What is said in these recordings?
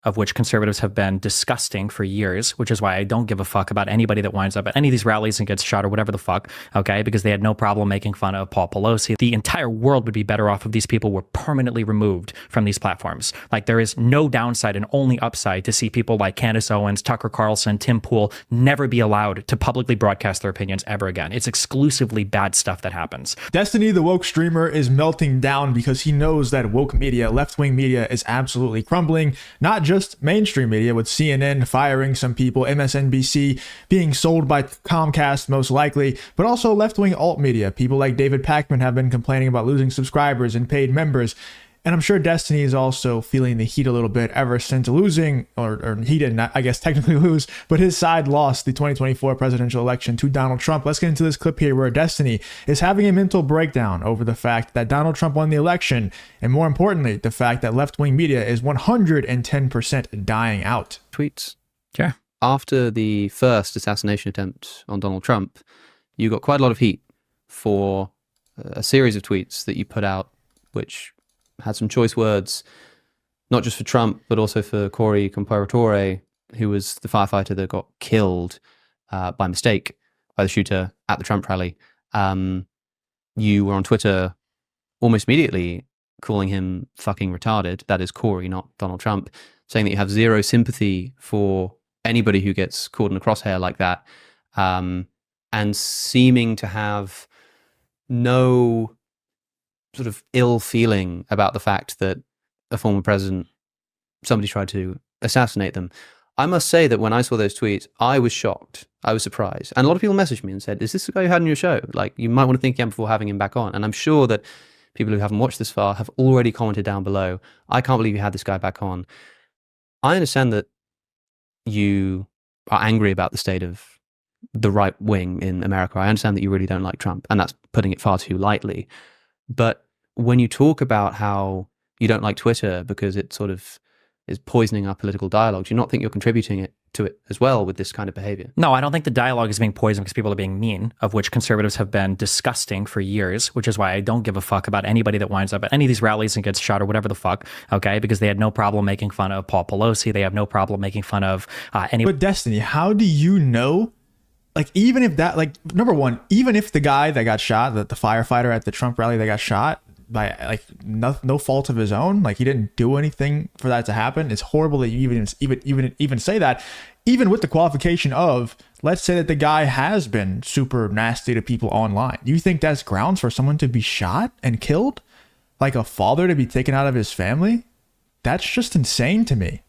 of which conservatives have been disgusting for years, which is why I don't give a fuck about anybody that winds up at any of these rallies and gets shot or whatever the fuck, okay? Because they had no problem making fun of Paul Pelosi. The entire world would be better off if these people were permanently removed from these platforms. Like, there is no downside and only upside to see people like Candace Owens, Tucker Carlson, Tim Pool never be allowed to publicly broadcast their opinions ever again. It's exclusively bad stuff that happens. Destiny, the woke streamer, is melting down because he knows that woke media, left-wing media, is absolutely crumbling. Not just mainstream media, with CNN firing some people, MSNBC being sold by Comcast most likely, but also left-wing alt media. People like David Pakman have been complaining about losing subscribers and paid members. And I'm sure Destiny is also feeling the heat a little bit ever since losing, or he didn't, I guess, technically lose, but his side lost the 2024 presidential election to Donald Trump. Let's get into this clip here where Destiny is having a mental breakdown over the fact that Donald Trump won the election, and more importantly, the fact that left-wing media is 110% dying out. Tweets. Sure. After the first assassination attempt on Donald Trump, you got quite a lot of heat for a series of tweets that you put out, which had some choice words, not just for Trump, but also for Corey Comparatore, who was the firefighter that got killed by mistake by the shooter at the Trump rally. You were on Twitter almost immediately calling him fucking retarded. That is Corey, not Donald Trump, saying that you have zero sympathy for anybody who gets caught in a crosshair like that, and seeming to have no sort of ill feeling about the fact that a former president, somebody tried to assassinate them. I must say that when I saw those tweets, I was shocked. I was surprised. And a lot of people messaged me and said, is this the guy you had on your show? Like, you might want to think again before having him back on. And I'm sure that people who haven't watched this far have already commented down below, I can't believe you had this guy back on. I understand that you are angry about the state of the right wing in America. I understand that you really don't like Trump, and that's putting it far too lightly. But when you talk about how you don't like Twitter because it sort of is poisoning our political dialogue, do you not think you're contributing to it as well with this kind of behavior? No, I don't think the dialogue is being poisoned because people are being mean, of which conservatives have been disgusting for years, which is why I don't give a fuck about anybody that winds up at any of these rallies and gets shot or whatever the fuck, okay? Because they had no problem making fun of Paul Pelosi. They have no problem making fun of any... But Destiny, how do you know? Like, even if that, like, number one, even if the guy that got shot, the firefighter at the Trump rally that got shot by, like, no fault of his own, like, he didn't do anything for that to happen. It's horrible that you even say that, even with the qualification of, let's say that the guy has been super nasty to people online. You think that's grounds for someone to be shot and killed? Like a father to be taken out of his family? That's just insane to me.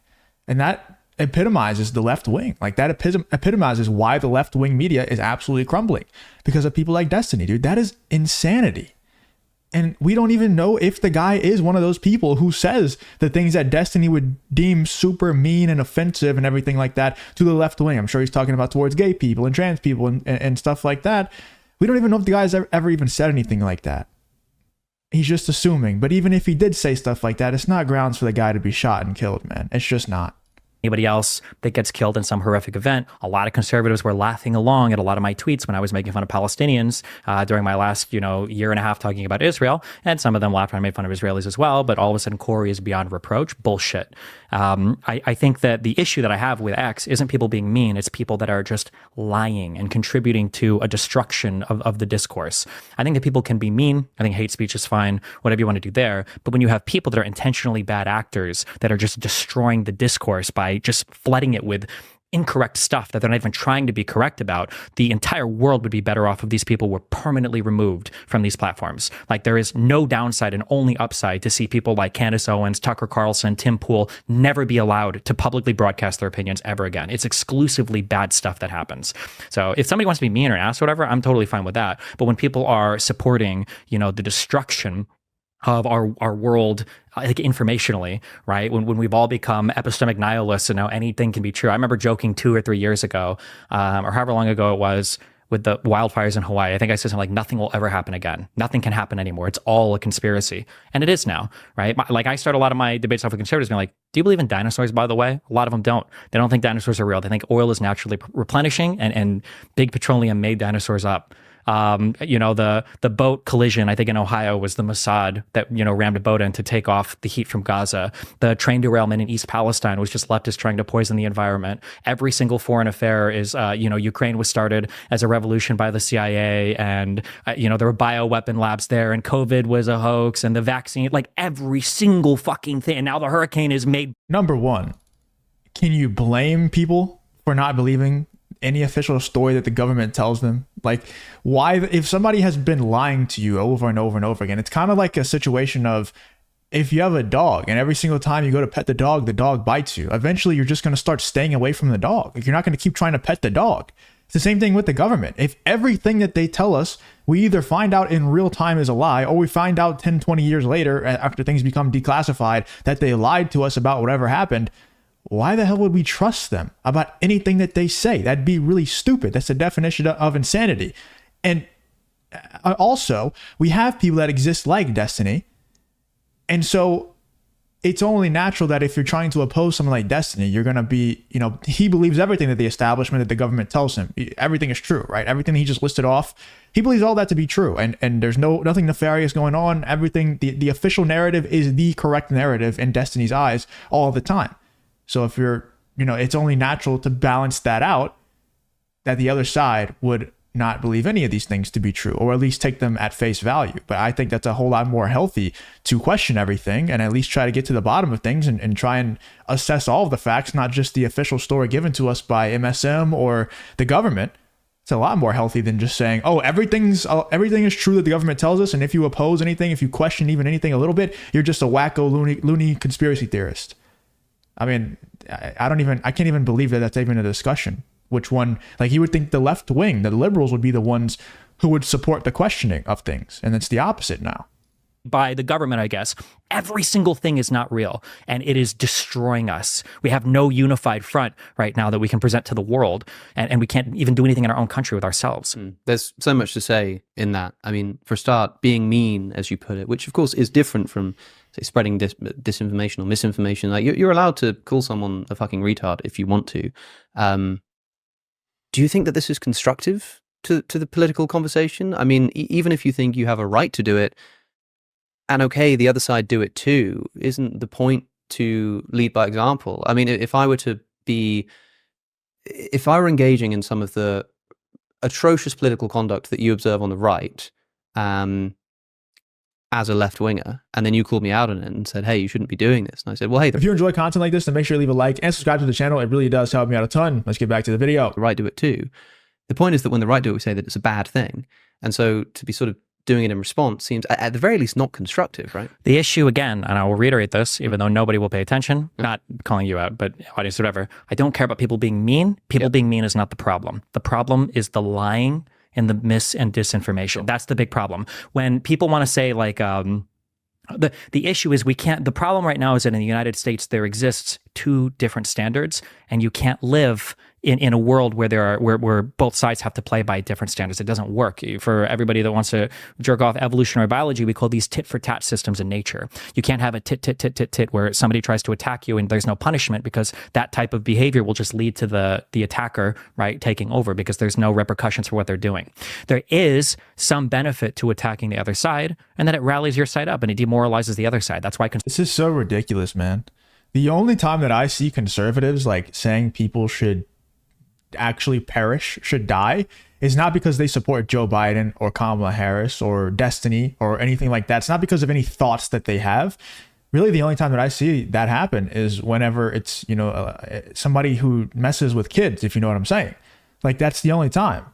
And that epitomizes the left wing. Like, that epitomizes why the left wing media is absolutely crumbling, because of people like Destiny, dude. That is insanity. And we don't even know if the guy is one of those people who says the things that Destiny would deem super mean and offensive and everything like that to the left wing. I'm sure he's talking about towards gay people and trans people and stuff like that. We don't even know if the guy's ever even said anything like that. He's just assuming. But even if he did say stuff like that, it's not grounds for the guy to be shot and killed, man. It's just not. Anybody else that gets killed in some horrific event. A lot of conservatives were laughing along at a lot of my tweets when I was making fun of Palestinians during my last, year and a half talking about Israel. And some of them laughed when I made fun of Israelis as well. But all of a sudden, Corey is beyond reproach. Bullshit. I think that the issue that I have with X isn't people being mean. It's people that are just lying and contributing to a destruction of the discourse. I think that people can be mean. I think hate speech is fine, whatever you want to do there. But when you have people that are intentionally bad actors that are just destroying the discourse by just flooding it with incorrect stuff that they're not even trying to be correct about, the entire world would be better off if these people were permanently removed from these platforms. Like, there is no downside and only upside to see people like Candace Owens, Tucker Carlson, Tim Pool never be allowed to publicly broadcast their opinions ever again. It's exclusively bad stuff that happens. So if somebody wants to be mean or an ass or whatever, I'm totally fine with that. But when people are supporting, the destruction of our world, like informationally, right? When we've all become epistemic nihilists and now anything can be true. I remember joking 2 or 3 years ago, or however long ago it was, with the wildfires in Hawaii. I think I said something like, nothing will ever happen again. Nothing can happen anymore. It's all a conspiracy. And it is now, right? Like, I start a lot of my debates off with conservatives being like, do you believe in dinosaurs, by the way? A lot of them don't. They don't think dinosaurs are real. They think oil is naturally replenishing and big petroleum made dinosaurs up. The boat collision, I think in Ohio, was the Mossad that, rammed a boat in to take off the heat from Gaza. The train derailment in East Palestine was just leftists trying to poison the environment. Every single foreign affair is, Ukraine was started as a revolution by the CIA, and, there were bioweapon labs there, and COVID was a hoax, and the vaccine, like every single fucking thing. And now the hurricane is made. Number one, can you blame people for not believing any official story that the government tells them? Like, why, if somebody has been lying to you over and over and over again, it's kind of like a situation of, if you have a dog and every single time you go to pet the dog bites you, eventually you're just going to start staying away from the dog. Like, you're not going to keep trying to pet the dog. It's the same thing with the government. If everything that they tell us, we either find out in real time is a lie, or we find out 10, 20 years later, after things become declassified, that they lied to us about whatever happened, why the hell would we trust them about anything that they say? That'd be really stupid. That's the definition of insanity. And also, we have people that exist like Destiny. And so it's only natural that if you're trying to oppose someone like Destiny, you're going to be, he believes everything that the establishment, that the government tells him. Everything is true, right? Everything he just listed off, he believes all that to be true. And there's nothing nefarious going on. Everything, the official narrative is the correct narrative in Destiny's eyes all the time. So if you're, it's only natural to balance that out, that the other side would not believe any of these things to be true, or at least take them at face value. But I think that's a whole lot more healthy to question everything and at least try to get to the bottom of things and try and assess all of the facts, not just the official story given to us by MSM or the government. It's a lot more healthy than just saying, oh, everything is true that the government tells us, and if you oppose anything, if you question even anything a little bit, you're just a wacko loony conspiracy theorist. I mean, I can't even believe that that's even a discussion. Which one, like, you would think the left wing, the liberals, would be the ones who would support the questioning of things. And it's the opposite now. By the government, I guess. Every single thing is not real, and it is destroying us. We have no unified front right now that we can present to the world, and we can't even do anything in our own country with ourselves. There's so much to say in that. I mean, for a start, being mean, as you put it, which of course is different from, say, spreading disinformation or misinformation. Like, you're allowed to call someone a fucking retard if you want to. Do you think that this is constructive to the political conversation? I mean, even if you think you have a right to do it, and okay, the other side do it too, isn't the point to lead by example? I mean, if I were engaging in some of the atrocious political conduct that you observe on the right, as a left-winger, and then you called me out on it and said, hey, you shouldn't be doing this. And I said, well, hey, if you enjoy content like this, then make sure to leave a like and subscribe to the channel. It really does help me out a ton. Let's get back to the video. The right do it too. The point is that when the right do it, we say that it's a bad thing. And so to be sort of doing it in response seems, at the very least, not constructive, right? The issue, again, and I will reiterate this, even though nobody will pay attention, not calling you out, but audience, whatever. I don't care about people being mean. People being mean is not the problem. The problem is the lying and the mis and disinformation. That's the big problem. When people want to say, like, the issue is the problem right now is that in the United States there exists two different standards, and you can't live in a world where both sides have to play by different standards. It doesn't work. For everybody that wants to jerk off evolutionary biology, we call these tit for tat systems in nature. You can't have a tit where somebody tries to attack you and there's no punishment, because that type of behavior will just lead to the attacker, right, taking over, because there's no repercussions for what they're doing. There is some benefit to attacking the other side, and then it rallies your side up and it demoralizes the other side. That's why this is so ridiculous, man. The only time that I see conservatives like saying people should actually perish, should die, is not because they support Joe Biden or Kamala Harris or Destiny or anything like that. It's not because of any thoughts that they have. Really, the only time that I see that happen is whenever it's, somebody who messes with kids, if you know what I'm saying. Like, that's the only time.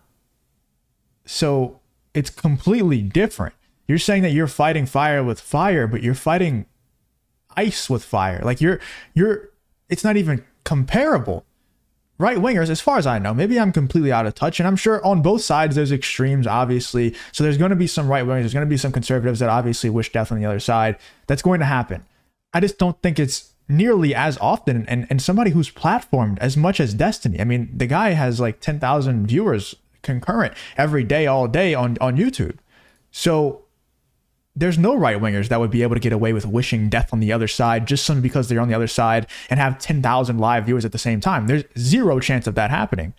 So it's completely different. You're saying that you're fighting fire with fire, but you're fighting ice with fire. Like, it's not even comparable. Right wingers, as far as I know, maybe I'm completely out of touch, and I'm sure on both sides there's extremes, obviously. So there's going to be some right wingers, there's going to be some conservatives that obviously wish death on the other side. That's going to happen. I just don't think it's nearly as often, and somebody who's platformed as much as Destiny. I mean, the guy has like 10,000 viewers concurrent every day, all day on YouTube. So there's no right wingers that would be able to get away with wishing death on the other side just simply because they're on the other side and have 10,000 live viewers at the same time. There's zero chance of that happening.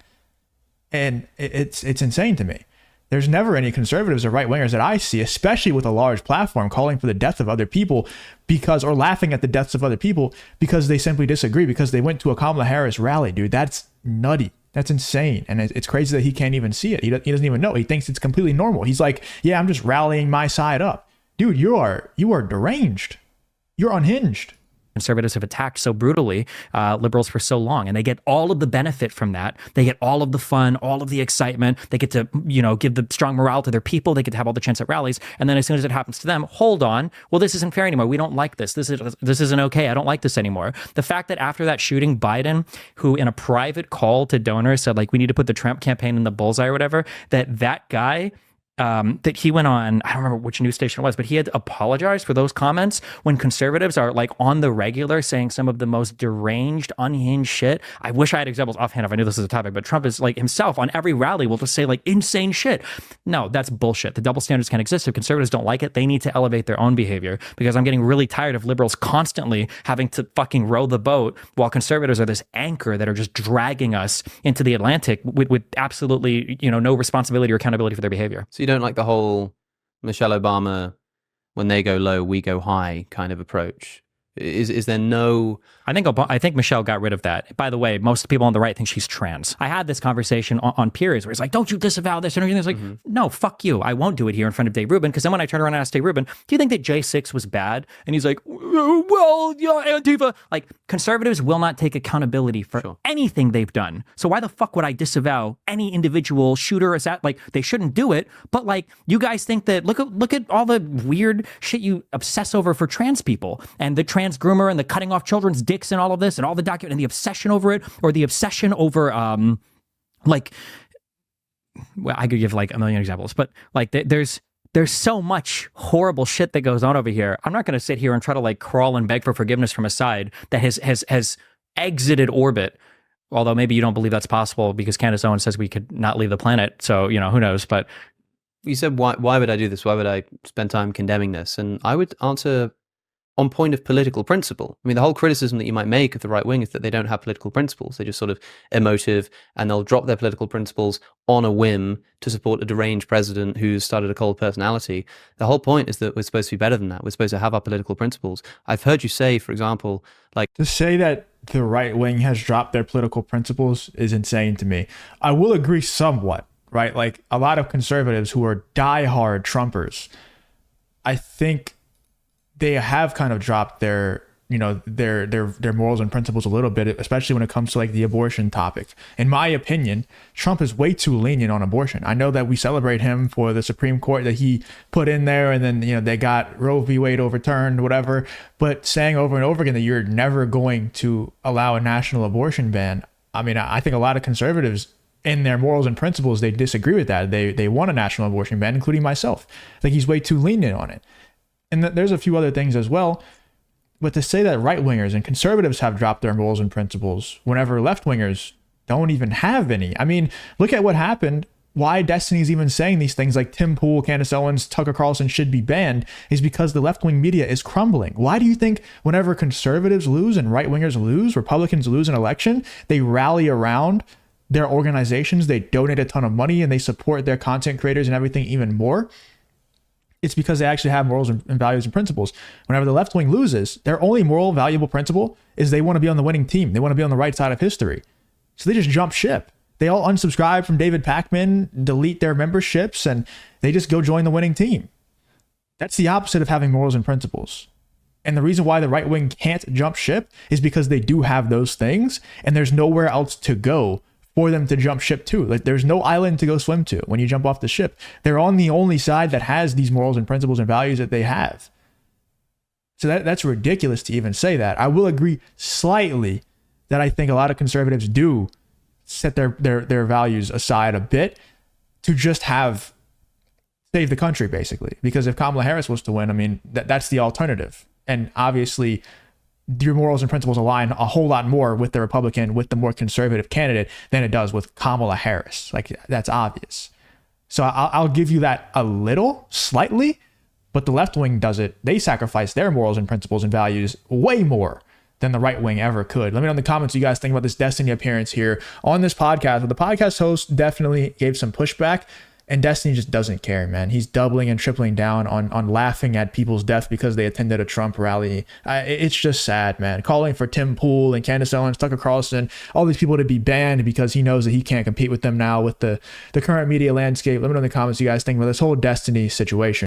And it's insane to me. There's never any conservatives or right wingers that I see, especially with a large platform, calling for the death of other people or laughing at the deaths of other people because they simply disagree, because they went to a Kamala Harris rally, dude. That's nutty. That's insane. And it's crazy that he can't even see it. He doesn't even know. He thinks it's completely normal. He's like, yeah, I'm just rallying my side up. Dude, you are deranged. You're unhinged. Conservatives have attacked so brutally liberals for so long, and they get all of the benefit from that. They get all of the fun, all of the excitement. They get to, give the strong morale to their people. They get to have all the chance at rallies. And then as soon as it happens to them, hold on. Well, this isn't fair anymore. We don't like this. This isn't okay. I don't like this anymore. The fact that after that shooting, Biden, who in a private call to donors said, like, we need to put the Trump campaign in the bullseye or whatever, that guy, that he went on, I don't remember which news station it was, but he had apologized for those comments when conservatives are like on the regular saying some of the most deranged, unhinged shit. I wish I had examples offhand if I knew this was a topic, but Trump is like himself on every rally will just say like insane shit. No, that's bullshit. The double standards can't exist. If conservatives don't like it, they need to elevate their own behavior, because I'm getting really tired of liberals constantly having to fucking row the boat while conservatives are this anchor that are just dragging us into the Atlantic with absolutely, no responsibility or accountability for their behavior. So you don't like the whole Michelle Obama, when they go low, we go high kind of approach? Is there no... I think Michelle got rid of that. By the way, most people on the right think she's trans. I had this conversation on periods where it's like, don't you disavow this and everything. It's like, no, fuck you. I won't do it here in front of Dave Rubin, because then when I turn around and ask Dave Rubin, do you think that J6 was bad? And he's like, well, yeah, Antifa. Like, conservatives will not take accountability for anything they've done. So why the fuck would I disavow any individual shooter? Is that like, they shouldn't do it, but like, you guys think that, look at all the weird shit you obsess over for trans people and the trans groomer and the cutting off children's dicks and all of this and all the document and the obsession over it, or the obsession over well, I could give like a million examples, but like there's so much horrible shit that goes on over here. I'm not going to sit here and try to like crawl and beg for forgiveness from a side that has exited orbit. Although maybe you don't believe that's possible, because Candace Owens says we could not leave the planet. So, who knows? But you said, why would I do this? Why would I spend time condemning this? And I would answer on point of political principle. I mean, the whole criticism that you might make of the right wing is that they don't have political principles. They're just sort of emotive, and they'll drop their political principles on a whim to support a deranged president who's started a cold personality. The whole point is that we're supposed to be better than that. We're supposed to have our political principles. I've heard you say, for example, like... To say that the right wing has dropped their political principles is insane to me. I will agree somewhat, right? Like, a lot of conservatives who are diehard Trumpers, I think they have kind of dropped their morals and principles a little bit, especially when it comes to like the abortion topic. In my opinion, Trump is way too lenient on abortion. I know that we celebrate him for the Supreme Court that he put in there, and then they got Roe v. Wade overturned, whatever. But saying over and over again that you're never going to allow a national abortion ban, I mean, I think a lot of conservatives in their morals and principles, they disagree with that. They want a national abortion ban, including myself. I think he's way too lenient on it. And there's a few other things as well. But to say that right-wingers and conservatives have dropped their morals and principles whenever left-wingers don't even have any. I mean, look at what happened. Why Destiny's even saying these things like Tim Pool, Candace Owens, Tucker Carlson should be banned is because the left-wing media is crumbling. Why do you think whenever conservatives lose and right-wingers lose, Republicans lose an election, they rally around their organizations, they donate a ton of money, and they support their content creators and everything even more? It's because they actually have morals and values and principles. Whenever the left wing loses, their only moral, valuable principle is they want to be on the winning team. They want to be on the right side of history. So they just jump ship. They all unsubscribe from David Pakman, delete their memberships, and they just go join the winning team. That's the opposite of having morals and principles. And the reason why the right wing can't jump ship is because they do have those things, and there's nowhere else to go for them to jump ship to. Like, there's no island to go swim to when you jump off the ship. They're on the only side that has these morals and principles and values that they have. So that's ridiculous to even say that. I will agree slightly that I think a lot of conservatives do set their values aside a bit to just have save the country, basically. Because if Kamala Harris was to win, I mean, that's the alternative. And obviously, your morals and principles align a whole lot more with the Republican, with the more conservative candidate than it does with Kamala Harris. Like, that's obvious. So I'll give you that a little, slightly, but the left wing does it. They sacrifice their morals and principles and values way more than the right wing ever could. Let me know in the comments what you guys think about this Destiny appearance here on this podcast. But the podcast host definitely gave some pushback. And Destiny just doesn't care, man. He's doubling and tripling down on laughing at people's death because they attended a Trump rally. It's just sad, man. Calling for Tim Pool and Candace Owens, Tucker Carlson, all these people to be banned because he knows that he can't compete with them now with the current media landscape. Let me know in the comments what you guys think about this whole Destiny situation.